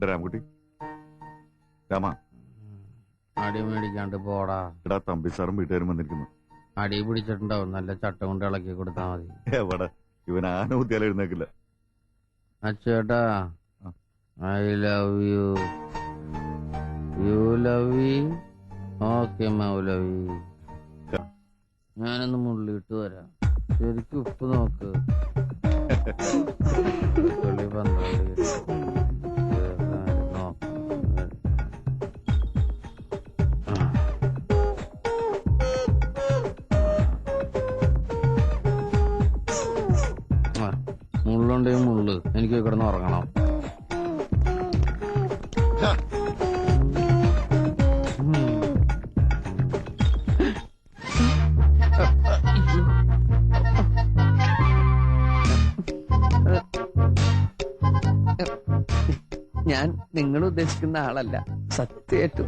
രാമകുട്ടി രാമ അടി മേടിക്കാണ്ട് പോടാ. എടാ തമ്പി സാറും വീട്ടുകാരും വന്നിരിക്കുന്നു. അടി പിടിച്ചിട്ടുണ്ടാവും, നല്ല ചട്ടം കൊണ്ട് ഇളക്കി കൊടുത്താ മതി. എവിടെ ഇവൻ ആന കുത്തിയാലും എഴുന്നേക്കില്ല. അച്ചേട്ടാ, I love you. You love you. Okay മൗലവി. ഞാനൊന്ന് മുള്ളിയിട്ട് വരാം. ശരിക്കും ഉപ്പ് നോക്ക്. 12 മുള്ളുണ്ടേ മുള്ളു. എനിക്ക് കിടന്ന് ഉറങ്ങണം. ഞാൻ നിങ്ങൾ ഉദ്ദേശിക്കുന്ന ആളല്ല, സത്യമായിട്ടും.